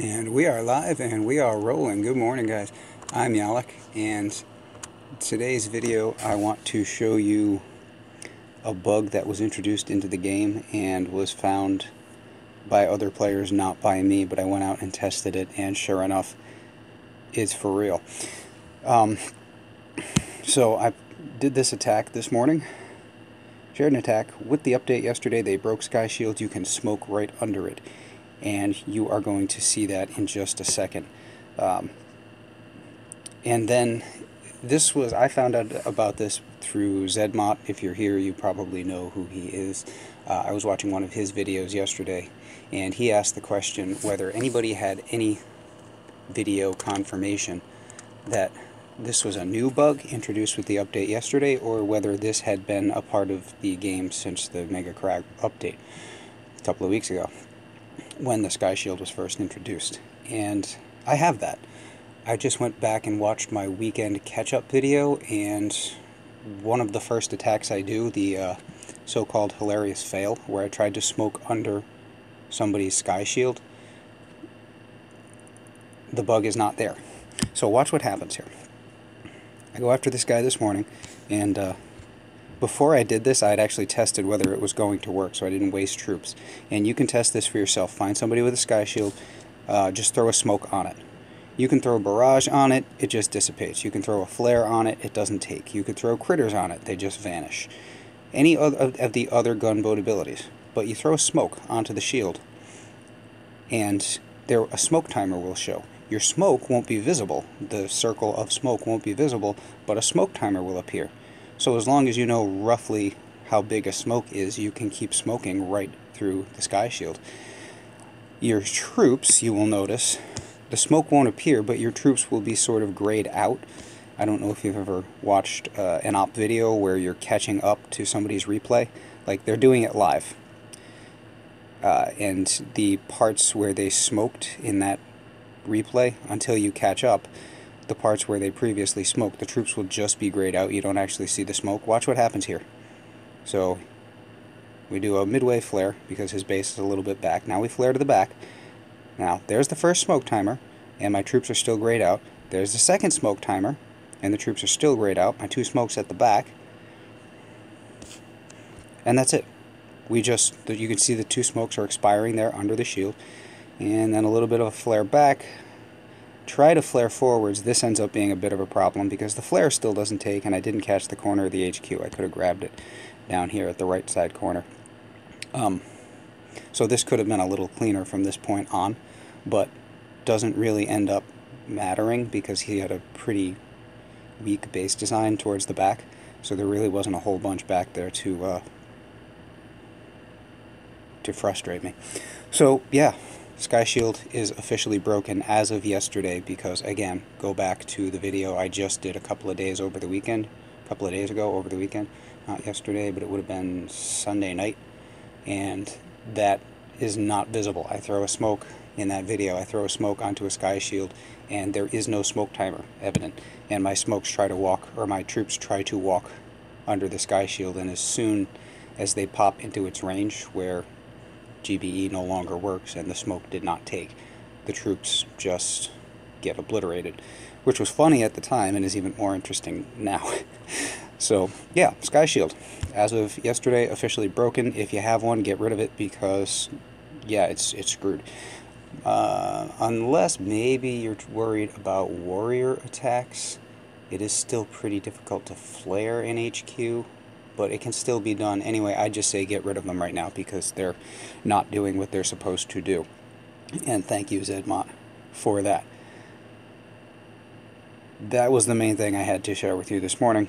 And we are live and we are rolling. Good morning, guys. I'm Yalak, and today's video I want to show you a bug that was introduced into the game and was found by other players, not by me, but I went out and tested it, and sure enough, it's for real. So I did this attack this morning. Shared an attack. With the update yesterday, they broke Sky Shield. You can smoke right under it, and you are going to see that in just a second. And then I found out about this through Zedmot. If you're here, you probably know who he is. I was watching one of his videos yesterday, and he asked the question whether anybody had any video confirmation that this was a new bug introduced with the update yesterday, or whether this had been a part of the game since the Mega Crag update a couple of weeks ago, when the Sky Shield was first introduced. And I have that. I just went back and watched my weekend catch-up video, and one of the first attacks I do, the so-called hilarious fail, where I tried to smoke under somebody's Sky Shield, the bug is not there. So watch what happens here. I go after this guy this morning, and before I did this, I had actually tested whether it was going to work, so I didn't waste troops. And you can test this for yourself. Find somebody with a Sky Shield, just throw a smoke on it. You can throw a barrage on it, it just dissipates. You can throw a flare on it, it doesn't take. You could throw critters on it, they just vanish. Any of the other gunboat abilities. But you throw a smoke onto the shield, and a smoke timer will show. Your smoke won't be visible. The circle of smoke won't be visible, but a smoke timer will appear. So as long as you know roughly how big a smoke is, you can keep smoking right through the Sky Shield. Your troops, you will notice, the smoke won't appear, but your troops will be sort of grayed out. I don't know if you've ever watched an op video where you're catching up to somebody's replay. Like, they're doing it live. And the parts where they smoked in that replay, until you catch up, the parts where they previously smoked, the troops will just be grayed out. You don't actually see the smoke. Watch what happens here. So we do a midway flare because his base is a little bit back. Now we flare to the back. Now there's the first smoke timer, and my troops are still grayed out. There's the second smoke timer, and the troops are still grayed out. My two smokes at the back, and that's it. You can see the two smokes are expiring there under the shield, and then a little bit of a flare back. Try to flare forwards. This ends up being a bit of a problem because the flare still doesn't take, and I didn't catch the corner of the HQ. I could have grabbed it down here at the right side corner. So this could have been a little cleaner from this point on, but doesn't really end up mattering because he had a pretty weak base design towards the back, so there really wasn't a whole bunch back there to frustrate me. So yeah, Sky Shield is officially broken as of yesterday because, again, go back to the video I just did a couple of days ago over the weekend, not yesterday, but it would have been Sunday night, and that is not visible. I throw a smoke in that video, I throw a smoke onto a Sky Shield, and there is no smoke timer evident, and my troops try to walk under the Sky Shield, and as soon as they pop into its range where GBE no longer works and the smoke did not take, the troops just get obliterated, which was funny at the time and is even more interesting now. So yeah, Sky Shield, as of yesterday, officially broken. If you have one, get rid of it because, yeah, it's screwed. Unless maybe you're worried about warrior attacks, it is still pretty difficult to flare in HQ, but it can still be done. Anyway, I just say get rid of them right now because they're not doing what they're supposed to do. And thank you, Zedmot, for that. That was the main thing I had to share with you this morning.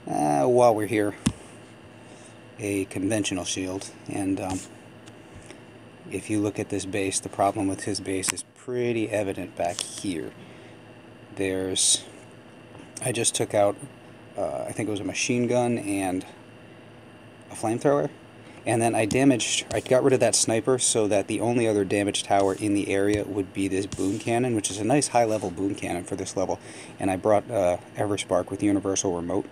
While we're here, a conventional shield, and if you look at this base, the problem with his base is pretty evident back here. I just took out I think it was a machine gun and a flamethrower, and then I got rid of that sniper so that the only other damaged tower in the area would be this boom cannon, which is a nice high level boom cannon for this level, and I brought Everspark with universal remote,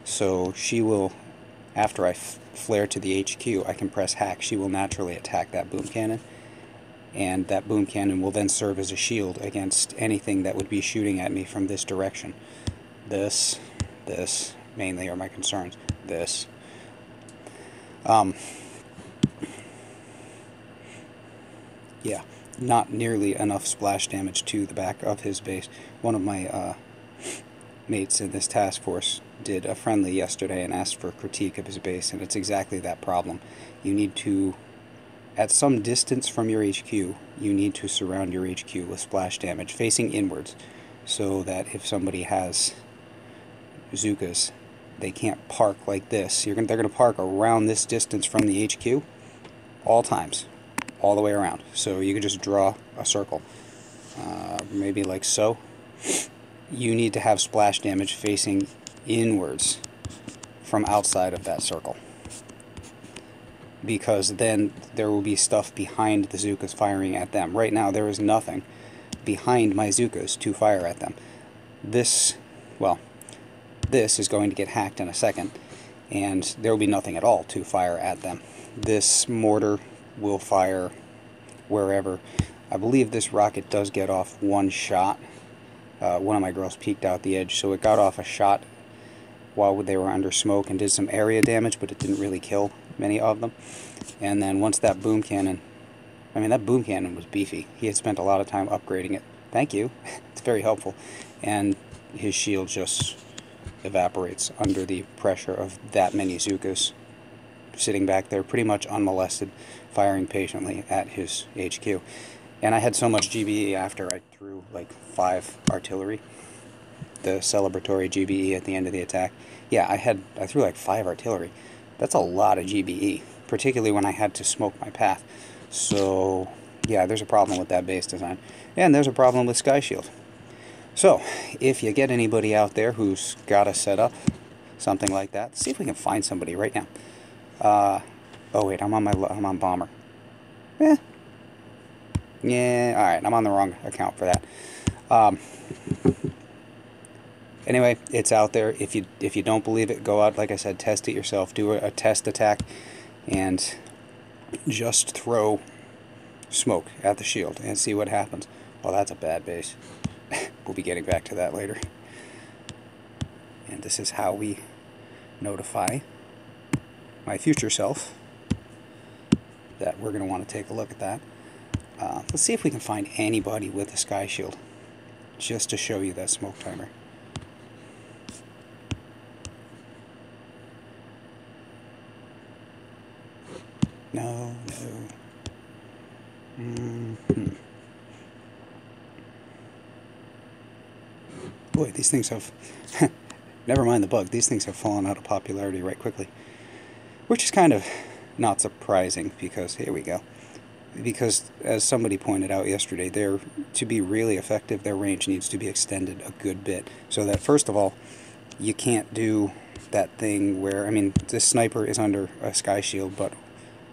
so she will, after I flare to the HQ, I can press hack, she will naturally attack that boom cannon, and that boom cannon will then serve as a shield against anything that would be shooting at me from this direction. This mainly are my concerns. This. Yeah, not nearly enough splash damage to the back of his base. One of my mates in this task force did a friendly yesterday and asked for a critique of his base, and it's exactly that problem. You need to, at some distance from your HQ, you need to surround your HQ with splash damage facing inwards, so that if somebody has Zookas, they can't park like this. They're going to park around this distance from the HQ all times, all the way around. So you could just draw a circle, maybe like so. You need to have splash damage facing inwards from outside of that circle, because then there will be stuff behind the Zookas firing at them. Right now there is nothing behind my Zookas to fire at them. This is going to get hacked in a second, and there will be nothing at all to fire at them. This mortar will fire wherever. I believe this rocket does get off one shot. One of my girls peeked out the edge, so it got off a shot while they were under smoke and did some area damage, but it didn't really kill many of them. And then once that boom cannon, that boom cannon was beefy. He had spent a lot of time upgrading it. Thank you. It's very helpful. And his shield just evaporates under the pressure of that many Zookas sitting back there pretty much unmolested, firing patiently at his HQ. And I had so much GBE after I threw like 5 artillery, the celebratory GBE at the end of the attack. Yeah, I threw like 5 artillery. That's a lot of GBE, particularly when I had to smoke my path. So yeah, there's a problem with that base design, and there's a problem with Sky Shield. So if you get anybody out there who's got a setup, something like that, see if we can find somebody right now. Oh wait, I'm on Bomber. Yeah, alright, I'm on the wrong account for that. Anyway, it's out there. If you don't believe it, go out, like I said, test it yourself. Do a test attack and just throw smoke at the shield and see what happens. Well, that's a bad base. We'll be getting back to that later. And this is how we notify my future self that we're going to want to take a look at that. Let's see if we can find anybody with a Sky Shield, just to show you that smoke timer. No. Boy, these things have... Never mind the bug, these things have fallen out of popularity right quickly. Which is kind of not surprising, because, here we go. Because, as somebody pointed out yesterday, to be really effective, their range needs to be extended a good bit. So that, first of all, you can't do that thing where, this sniper is under a Sky Shield, but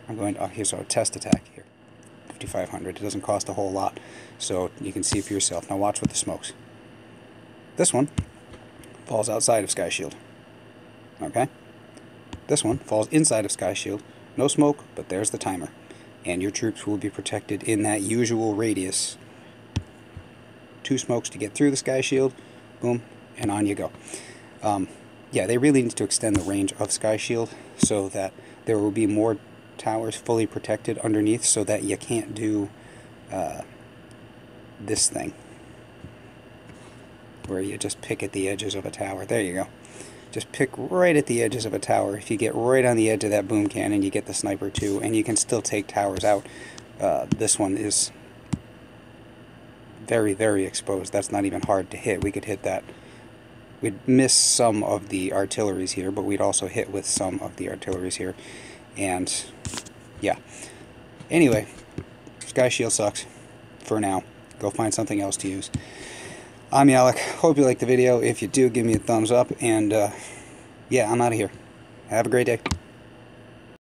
I'm going to, here's a test attack here. 5,500, it doesn't cost a whole lot. So you can see for yourself. Now watch with the smokes. This one falls outside of Sky Shield. Okay? This one falls inside of Sky Shield. No smoke, but there's the timer. And your troops will be protected in that usual radius. 2 smokes to get through the Sky Shield. Boom, and on you go. Yeah, they really need to extend the range of Sky Shield so that there will be more towers fully protected underneath, so that you can't do this thing where you just pick at the edges of a tower. There you go. Just pick right at the edges of a tower. If you get right on the edge of that boom cannon, you get the sniper too, and you can still take towers out. This one is very, very exposed. That's not even hard to hit. We could hit that. We'd miss some of the artilleries here, but we'd also hit with some of the artilleries here. And yeah. Anyway, Sky Shield sucks for now. Go find something else to use. I'm Yalek. Hope you liked the video. If you do, give me a thumbs up. And yeah, I'm out of here. Have a great day.